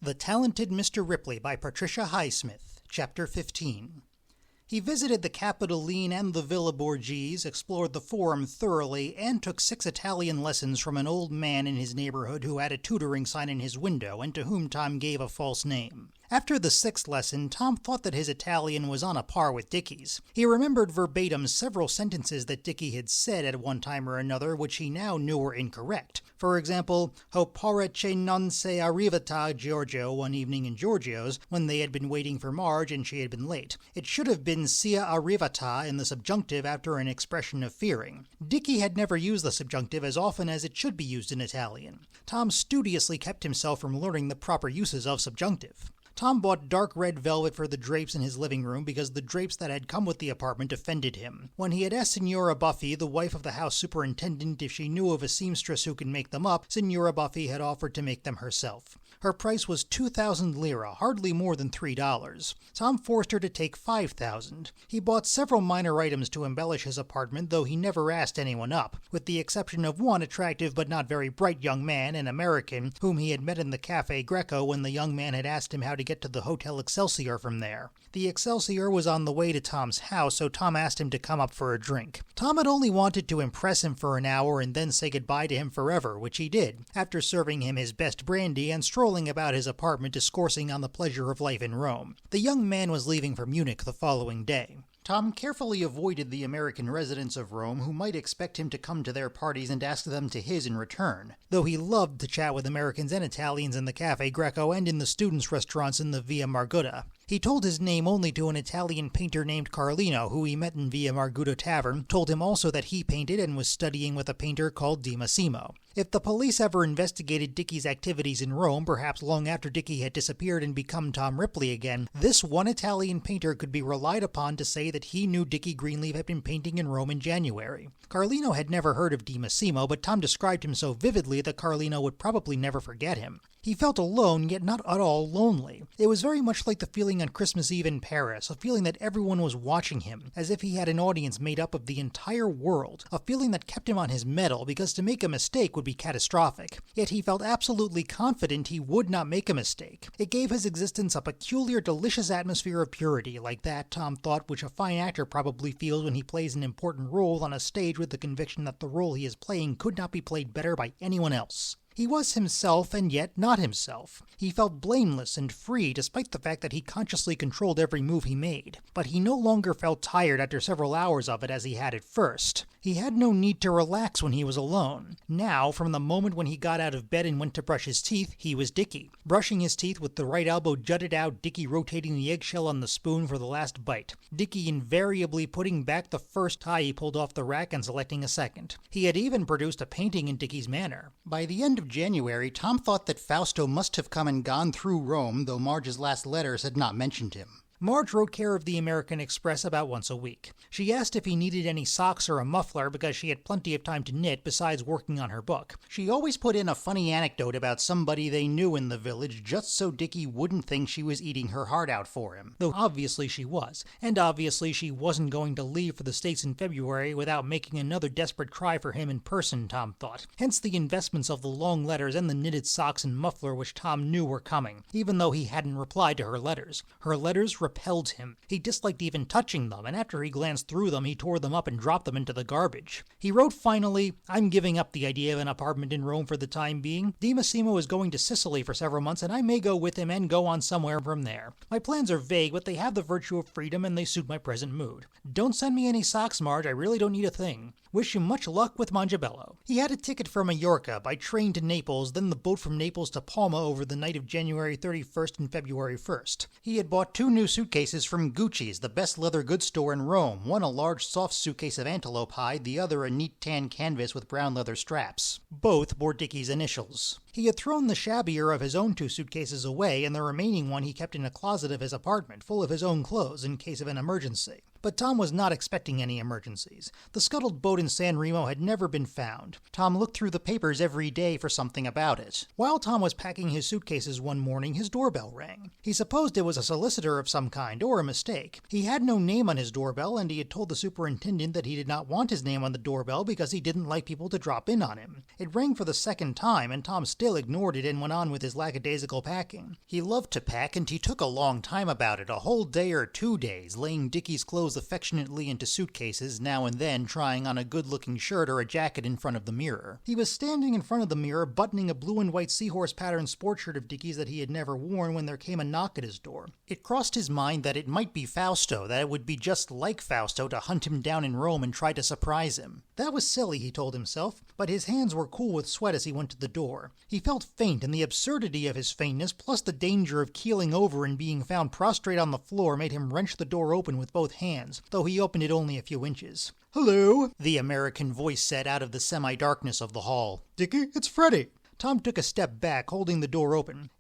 The Talented Mr. Ripley by Patricia Highsmith, Chapter 15. He visited the Capitoline and the Villa Borghese, explored the Forum thoroughly, and took 6 Italian lessons from an old man in his neighborhood who had a tutoring sign in his window and to whom Tom gave a false name. After the 6th lesson, Tom thought that his Italian was on a par with Dickie's. He remembered verbatim several sentences that Dickie had said at one time or another which he now knew were incorrect. For example, "Opporre che non sei arrivata, Giorgio," one evening in Giorgio's, when they had been waiting for Marge and she had been late. It should have been "sia arrivata" in the subjunctive after an expression of fearing. Dickie had never used the subjunctive as often as it should be used in Italian. Tom studiously kept himself from learning the proper uses of subjunctive. Tom bought dark red velvet for the drapes in his living room because the drapes that had come with the apartment offended him. When he had asked Signora Buffy, the wife of the house superintendent, if she knew of a seamstress who could make them up, Signora Buffy had offered to make them herself. Her price was 2,000 lire, hardly more than $3. Tom forced her to take 5,000. He bought several minor items to embellish his apartment, though he never asked anyone up, with the exception of one attractive but not very bright young man, an American, whom he had met in the Cafe Greco when the young man had asked him how to get to the Hotel Excelsior from there. The Excelsior was on the way to Tom's house, so Tom asked him to come up for a drink. Tom had only wanted to impress him for an hour and then say goodbye to him forever, which he did, after serving him his best brandy and strolling about his apartment discoursing on the pleasure of life in Rome. The young man was leaving for Munich the following day. Tom carefully avoided the American residents of Rome who might expect him to come to their parties and ask them to his in return, though he loved to chat with Americans and Italians in the Cafe Greco and in the students' restaurants in the Via Margutta. He told his name only to an Italian painter named Carlino, who he met in Via Margutta Tavern, told him also that he painted and was studying with a painter called Di Massimo. If the police ever investigated Dickie's activities in Rome, perhaps long after Dickie had disappeared and become Tom Ripley again, this one Italian painter could be relied upon to say that he knew Dickie Greenleaf had been painting in Rome in January. Carlino had never heard of Di Massimo, but Tom described him so vividly that Carlino would probably never forget him. He felt alone, yet not at all lonely. It was very much like the feeling on Christmas Eve in Paris, a feeling that everyone was watching him, as if he had an audience made up of the entire world, a feeling that kept him on his mettle, because to make a mistake would be catastrophic. Yet he felt absolutely confident he would not make a mistake. It gave his existence a peculiar, delicious atmosphere of purity, like that, Tom thought, which a fine actor probably feels when he plays an important role on a stage with the conviction that the role he is playing could not be played better by anyone else. He was himself, and yet not himself. He felt blameless and free, despite the fact that he consciously controlled every move he made. But he no longer felt tired after several hours of it as he had at first. He had no need to relax when he was alone. Now, from the moment when he got out of bed and went to brush his teeth, he was Dickie. Brushing his teeth with the right elbow jutted out, Dickie rotating the eggshell on the spoon for the last bite. Dickie invariably putting back the first tie he pulled off the rack and selecting a second. He had even produced a painting in Dickie's manner. By the end of January, Tom thought that Fausto must have come and gone through Rome, though Marge's last letters had not mentioned him. Marge wrote care of the American Express about once a week. She asked if he needed any socks or a muffler because she had plenty of time to knit besides working on her book. She always put in a funny anecdote about somebody they knew in the village just so Dickie wouldn't think she was eating her heart out for him, though obviously she was, and obviously she wasn't going to leave for the States in February without making another desperate cry for him in person, Tom thought. Hence the investments of the long letters and the knitted socks and muffler which Tom knew were coming, even though he hadn't replied to her letters. Her letters repelled him. He disliked even touching them, and after he glanced through them, he tore them up and dropped them into the garbage. He wrote finally, "I'm giving up the idea of an apartment in Rome for the time being. Di Massimo is going to Sicily for several months, and I may go with him and go on somewhere from there. My plans are vague, but they have the virtue of freedom, and they suit my present mood. Don't send me any socks, Marge. I really don't need a thing. Wish you much luck with Mangiabello." He had a ticket for Mallorca by train to Naples, then the boat from Naples to Palma over the night of January 31st and February 1st. He had bought 2 new suitcases from Gucci's, the best leather goods store in Rome, one a large soft suitcase of antelope hide, the other a neat tan canvas with brown leather straps. Both bore Dickie's initials. He had thrown the shabbier of his own 2 suitcases away, and the remaining one he kept in a closet of his apartment, full of his own clothes in case of an emergency. But Tom was not expecting any emergencies. The scuttled boat in San Remo had never been found. Tom looked through the papers every day for something about it. While Tom was packing his suitcases one morning, his doorbell rang. He supposed it was a solicitor of some kind, or a mistake. He had no name on his doorbell, and he had told the superintendent that he did not want his name on the doorbell because he didn't like people to drop in on him. It rang for the second time, and Tom still ignored it and went on with his lackadaisical packing. He loved to pack, and he took a long time about it, a whole day or 2 days, laying Dickie's clothes affectionately into suitcases, now and then trying on a good-looking shirt or a jacket in front of the mirror. He was standing in front of the mirror, buttoning a blue and white seahorse pattern sports shirt of Dickie's that he had never worn when there came a knock at his door. It crossed his mind that it might be Fausto, that it would be just like Fausto to hunt him down in Rome and try to surprise him. That was silly, he told himself, but his hands were cool with sweat as he went to the door. He felt faint, and the absurdity of his faintness, plus the danger of keeling over and being found prostrate on the floor, made him wrench the door open with both hands, though he opened it only a few inches. "Hello," the American voice said out of the semi-darkness of the hall. "Dickie, it's Freddie." Tom took a step back, holding the door open.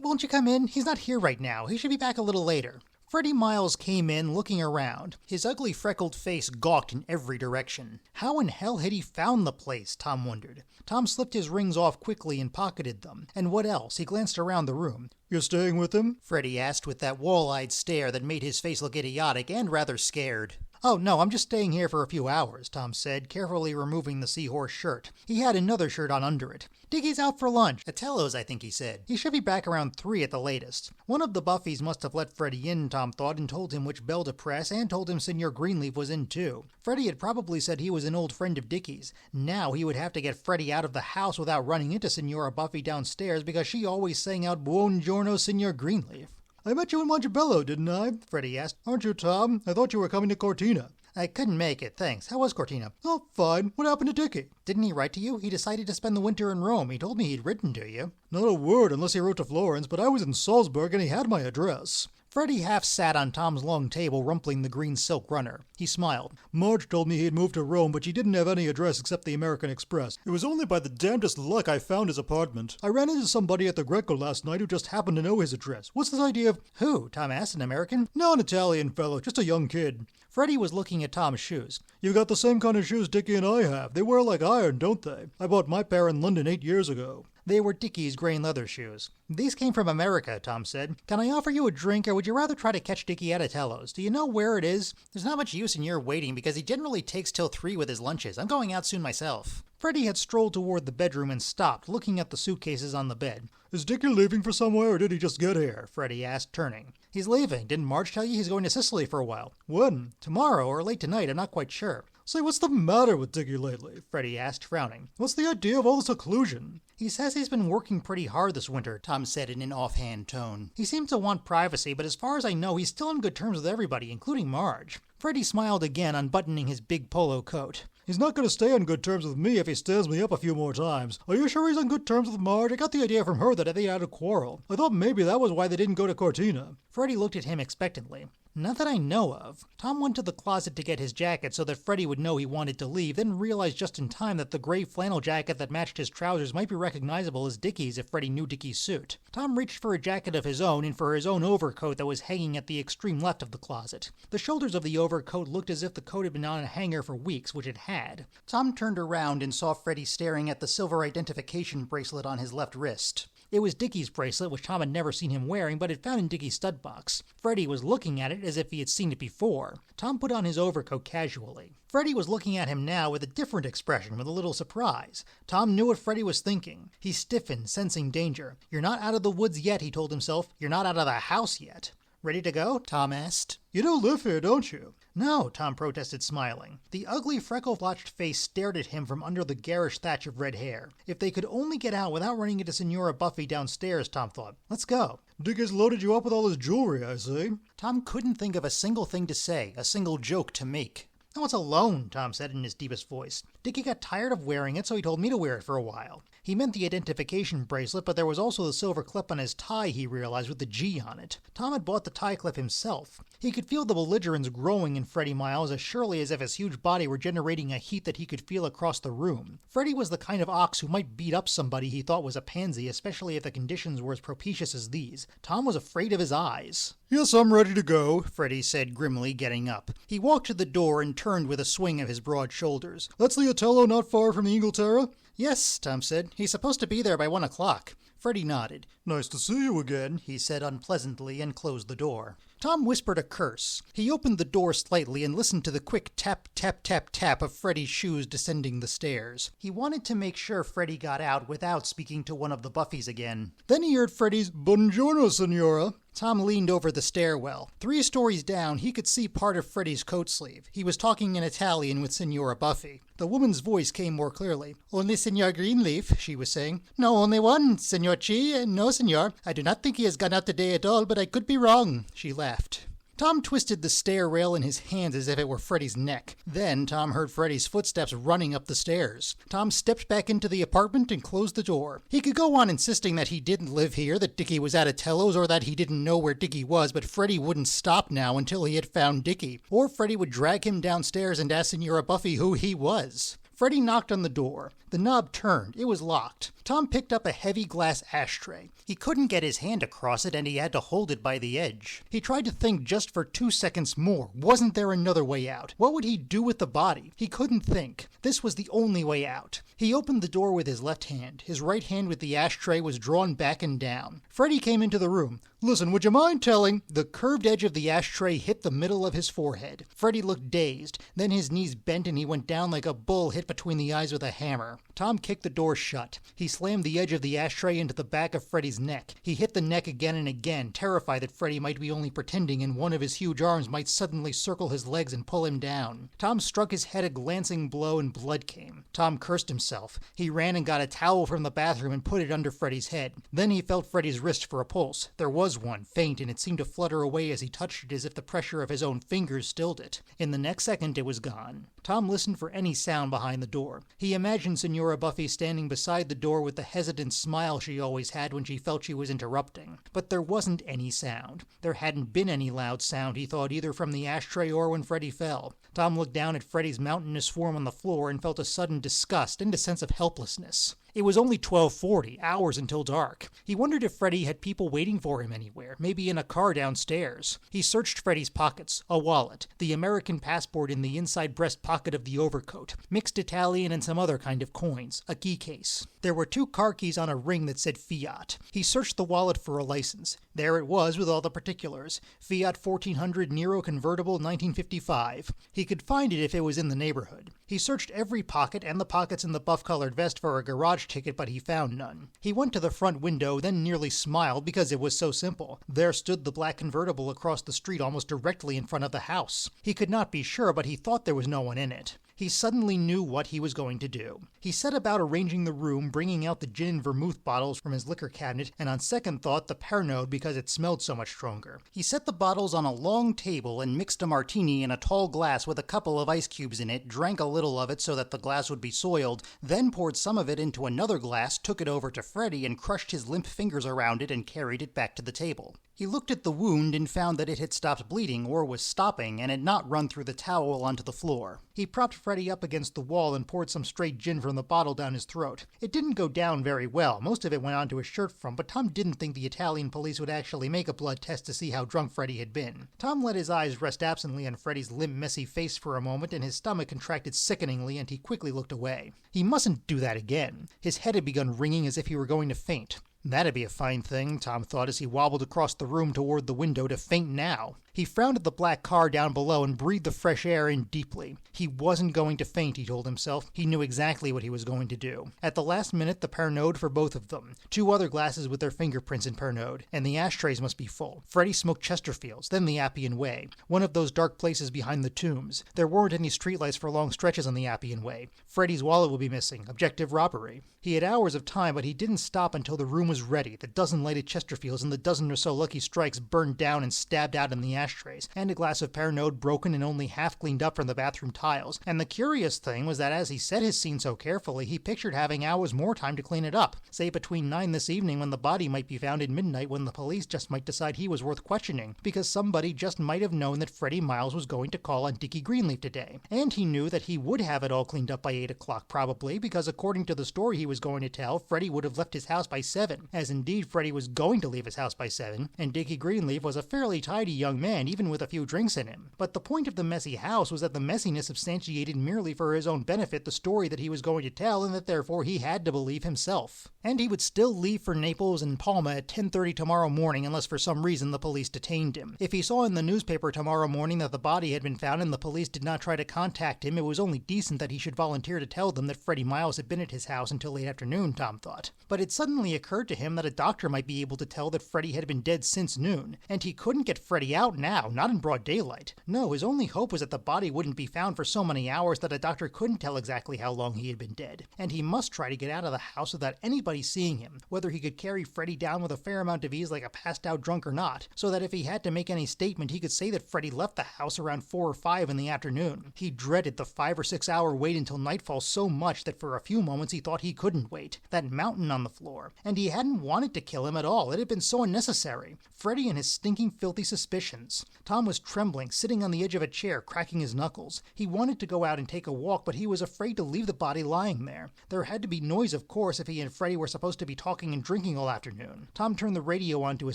Won't you come in? He's not here right now. He should be back a little later." Freddie Miles came in, looking around. His ugly freckled face gawked in every direction. How in hell had he found the place, Tom wondered. Tom slipped his rings off quickly and pocketed them. And what else? He glanced around the room. "You're staying with him?" Freddie asked with that wall-eyed stare that made his face look idiotic and rather scared. "Oh, no, I'm just staying here for a few hours," Tom said, carefully removing the seahorse shirt. He had another shirt on under it. "Dickie's out for lunch. At Tello's, I think he said. He should be back around 3 at the latest." One of the Buffys must have let Freddie in, Tom thought, and told him which bell to press, and told him Senor Greenleaf was in too. Freddie had probably said he was an old friend of Dickie's. Now he would have to get Freddie out of the house without running into Senora Buffy downstairs because she always sang out "Buongiorno, Senor Greenleaf." "I met you in Montebello, didn't I?" Freddie asked. "Aren't you Tom? I thought you were coming to Cortina." "I couldn't make it, thanks. How was Cortina?" "Oh, fine. What happened to Dickie?" "Didn't he write to you? He decided to spend the winter in Rome. He told me he'd written to you." "Not a word unless he wrote to Florence, but I was in Salzburg and he had my address." Freddie half sat on Tom's long table, rumpling the green silk runner. He smiled. "Marge told me he'd moved to Rome, but she didn't have any address except the American Express. It was only by the damnedest luck I found his apartment. I ran into somebody at the Greco last night who just happened to know his address. What's this idea of—" "Who?" Tom asked. "An American?" "No, an Italian fellow, just a young kid." Freddie was looking at Tom's shoes. "You got the same kind of shoes Dickie and I have. They wear like iron, don't they? I bought my pair in London 8 years ago." They were Dickie's grain leather shoes. "These came from America," Tom said. "Can I offer you a drink, or would you rather try to catch Dickie at Tello's? Do you know where it is? There's not much use in your waiting, because he generally takes till 3 with his lunches. I'm going out soon myself." Freddie had strolled toward the bedroom and stopped, looking at the suitcases on the bed. "Is Dickie leaving for somewhere, or did he just get here?" Freddie asked, turning. "He's leaving. Didn't Marge tell you he's going to Sicily for a while?" "When?" "Tomorrow, or late tonight. I'm not quite sure." "Say, what's the matter with Dickie lately?" Freddie asked, frowning. "What's the idea of all the seclusion?" "He says he's been working pretty hard this winter," Tom said in an offhand tone. "He seems to want privacy, but as far as I know, he's still on good terms with everybody, including Marge." Freddie smiled again, unbuttoning his big polo coat. "He's not going to stay on good terms with me if he stands me up a few more times. Are you sure he's on good terms with Marge? I got the idea from her that they had a quarrel. I thought maybe that was why they didn't go to Cortina." Freddie looked at him expectantly. "Not that I know of." Tom went to the closet to get his jacket so that Freddie would know he wanted to leave, then realized just in time that the gray flannel jacket that matched his trousers might be recognizable as Dickie's if Freddie knew Dickie's suit. Tom reached for a jacket of his own and for his own overcoat that was hanging at the extreme left of the closet. The shoulders of the overcoat looked as if the coat had been on a hanger for weeks, which it had. Tom turned around and saw Freddie staring at the silver identification bracelet on his left wrist. It was Dickie's bracelet, which Tom had never seen him wearing, but had found in Dickie's stud box. Freddie was looking at it as if he had seen it before. Tom put on his overcoat casually. Freddie was looking at him now with a different expression, with a little surprise. Tom knew what Freddie was thinking. He stiffened, sensing danger. "You're not out of the woods yet," he told himself. "You're not out of the house yet." "Ready to go?" Tom asked. "You do live here, don't you?" "No," Tom protested, smiling. The ugly, freckle-blotched face stared at him from under the garish thatch of red hair. If they could only get out without running into Senora Buffy downstairs, Tom thought. "Let's go." "Dickie's loaded you up with all his jewelry, I see." Tom couldn't think of a single thing to say, a single joke to make. "Oh, it's a loan," Tom said in his deepest voice. "Dickie got tired of wearing it, so he told me to wear it for a while." He meant the identification bracelet, but there was also the silver clip on his tie, he realized, with the G on it. Tom had bought the tie clip himself. He could feel the belligerence growing in Freddie Miles as surely as if his huge body were generating a heat that he could feel across the room. Freddie was the kind of ox who might beat up somebody he thought was a pansy, especially if the conditions were as propitious as these. Tom was afraid of his eyes. "Yes, I'm ready to go," Freddie said grimly, getting up. He walked to the door and turned with a swing of his broad shoulders. "That's the Otello not far from the Inglaterra?" "Yes," Tom said. "He's supposed to be there by 1 o'clock. Freddie nodded. "Nice to see you again," he said unpleasantly, and closed the door. Tom whispered a curse. He opened the door slightly and listened to the quick tap, tap, tap, tap of Freddie's shoes descending the stairs. He wanted to make sure Freddie got out without speaking to one of the Buffys again. Then he heard Freddie's "Buongiorno, signora." Tom leaned over the stairwell. 3 stories down, he could see part of Freddie's coat sleeve. He was talking in Italian with Signora Buffy. The woman's voice came more clearly. "Only Signor Greenleaf," she was saying. "No, only one, Signor Chi. No, Signor. I do not think he has gone out today at all, but I could be wrong." She laughed. Tom twisted the stair rail in his hands as if it were Freddie's neck. Then Tom heard Freddie's footsteps running up the stairs. Tom stepped back into the apartment and closed the door. He could go on insisting that he didn't live here, that Dickie was at Otello's, or that he didn't know where Dickie was, but Freddie wouldn't stop now until he had found Dickie. Or Freddie would drag him downstairs and ask Signora Buffy who he was. Freddie knocked on the door. The knob turned. It was locked. Tom picked up a heavy glass ashtray. He couldn't get his hand across it, and he had to hold it by the edge. He tried to think just for 2 seconds more. Wasn't there another way out? What would he do with the body? He couldn't think. This was the only way out. He opened the door with his left hand. His right hand with the ashtray was drawn back and down. Freddie came into the room. "Listen, would you mind telling—" The curved edge of the ashtray hit the middle of his forehead. Freddie looked dazed. Then his knees bent and he went down like a bull hit between the eyes with a hammer. Tom kicked the door shut. He slammed the edge of the ashtray into the back of Freddie's neck. He hit the neck again and again, terrified that Freddie might be only pretending and one of his huge arms might suddenly circle his legs and pull him down. Tom struck his head a glancing blow and blood came. Tom cursed himself. He ran and got a towel from the bathroom and put it under Freddie's head. Then he felt Freddie's wrist for a pulse. There was one, faint, and it seemed to flutter away as he touched it as if the pressure of his own fingers stilled it. In the next second it was gone. Tom listened for any sound behind the door. He imagined Signora Buffy standing beside the door with the hesitant smile she always had when she felt she was interrupting. But there wasn't any sound. There hadn't been any loud sound, he thought, either from the ashtray or when Freddie fell. Tom looked down at Freddie's mountainous form on the floor and felt a sudden disgust and a sense of helplessness. It was only 12:40, hours until dark. He wondered if Freddie had people waiting for him anywhere, maybe in a car downstairs. He searched Freddie's pockets, a wallet, the American passport in the inside breast pocket of the overcoat, mixed Italian and some other kind of coins, a key case. There were 2 car keys on a ring that said Fiat. He searched the wallet for a license. There it was with all the particulars. Fiat 1400 Nero convertible 1955. He could find it if it was in the neighborhood. He searched every pocket and the pockets in the buff-colored vest for a garage ticket, but he found none. He went to the front window, then nearly smiled because it was so simple. There stood the black convertible across the street almost directly in front of the house. He could not be sure, but he thought there was no one in it. He suddenly knew what he was going to do. He set about arranging the room, bringing out the gin and vermouth bottles from his liquor cabinet, and on second thought the Pernod because it smelled so much stronger. He set the bottles on a long table and mixed a martini in a tall glass with a couple of ice cubes in it, drank a little of it so that the glass would be soiled, then poured some of it into another glass, took it over to Freddie and crushed his limp fingers around it and carried it back to the table. He looked at the wound and found that it had stopped bleeding, or was stopping, and had not run through the towel onto the floor. He propped Freddie up against the wall and poured some straight gin from the bottle down his throat. It didn't go down very well. Most of it went onto his shirt front, but Tom didn't think the Italian police would actually make a blood test to see how drunk Freddie had been. Tom let his eyes rest absently on Freddie's limp, messy face for a moment, and his stomach contracted sickeningly, and he quickly looked away. He mustn't do that again. His head had begun ringing as if he were going to faint. That'd be a fine thing, Tom thought as he wobbled across the room toward the window to faint now. He frowned at the black car down below and breathed the fresh air in deeply. He wasn't going to faint, he told himself. He knew exactly what he was going to do. At the last minute, the Pernod for both of them. 2 other glasses with their fingerprints in Pernod, and the ashtrays must be full. Freddie smoked Chesterfields, then the Appian Way, one of those dark places behind the tombs. There weren't any streetlights for long stretches on the Appian Way. Freddie's wallet would be missing. Objective robbery. He had hours of time, but he didn't stop until the room was ready, the dozen lighted Chesterfields and the dozen or so Lucky Strikes burned down and stabbed out in the ashtrays, and a glass of Pernod broken and only half cleaned up from the bathroom tiles. And the curious thing was that as he set his scene so carefully, he pictured having hours more time to clean it up, say between 9 this evening when the body might be found at midnight when the police just might decide he was worth questioning, because somebody just might have known that Freddie Miles was going to call on Dickie Greenleaf today. And he knew that he would have it all cleaned up by 8 o'clock probably, because according to the story he was going to tell, Freddie would have left his house by 7, as indeed Freddie was going to leave his house by 7, and Dickie Greenleaf was a fairly tidy young man, even with a few drinks in him. But the point of the messy house was that the messiness substantiated merely for his own benefit the story that he was going to tell, and that therefore he had to believe himself. And he would still leave for Naples and Palma at 10:30 tomorrow morning unless for some reason the police detained him. If he saw in the newspaper tomorrow morning that the body had been found and the police did not try to contact him, it was only decent that he should volunteer to tell them that Freddie Miles had been at his house until late afternoon, Tom thought. But it suddenly occurred to him that a doctor might be able to tell that Freddie had been dead since noon, and he couldn't get Freddie out now, not in broad daylight. No, his only hope was that the body wouldn't be found for so many hours that a doctor couldn't tell exactly how long he had been dead, and he must try to get out of the house without anybody seeing him, whether he could carry Freddie down with a fair amount of ease like a passed-out drunk or not, so that if he had to make any statement he could say that Freddie left the house around 4 or 5 in the afternoon. He dreaded the 5 or 6 hour wait until nightfall so much that for a few moments he thought he couldn't wait. That mountain on the floor. And he hadn't wanted to kill him at all. It had been so unnecessary. Freddie and his stinking, filthy suspicions. Tom was trembling, sitting on the edge of a chair, cracking his knuckles. He wanted to go out and take a walk, but he was afraid to leave the body lying there. There had to be noise, of course, if he and Freddie were supposed to be talking and drinking all afternoon. Tom turned the radio on to a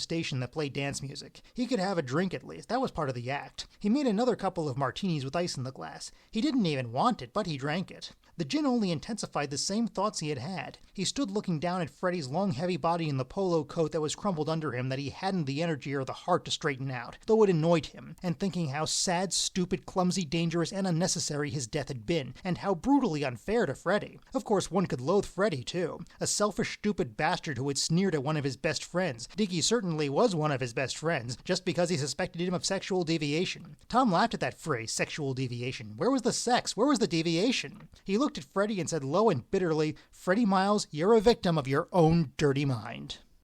station that played dance music. He could have a drink at least. That was part of the act. He made another couple of martinis with ice in the glass. He didn't even want it, but he drank it. The gin only intensified the same thoughts he had had. He stood looking down at Freddie's long, heavy body in the polo coat that was crumpled under him that he hadn't the energy or the heart to straighten out, though it annoyed him, and thinking how sad, stupid, clumsy, dangerous, and unnecessary his death had been, and how brutally unfair to Freddie. Of course, one could loathe Freddie, too. A selfish, stupid bastard who had sneered at one of his best friends. Dickie certainly was one of his best friends, just because he suspected him of sexual deviation. Tom laughed at that phrase, sexual deviation. Where was the sex? Where was the deviation? He looked at Freddie and said low and bitterly, "Freddie Miles, you're a victim of your own dirty mind."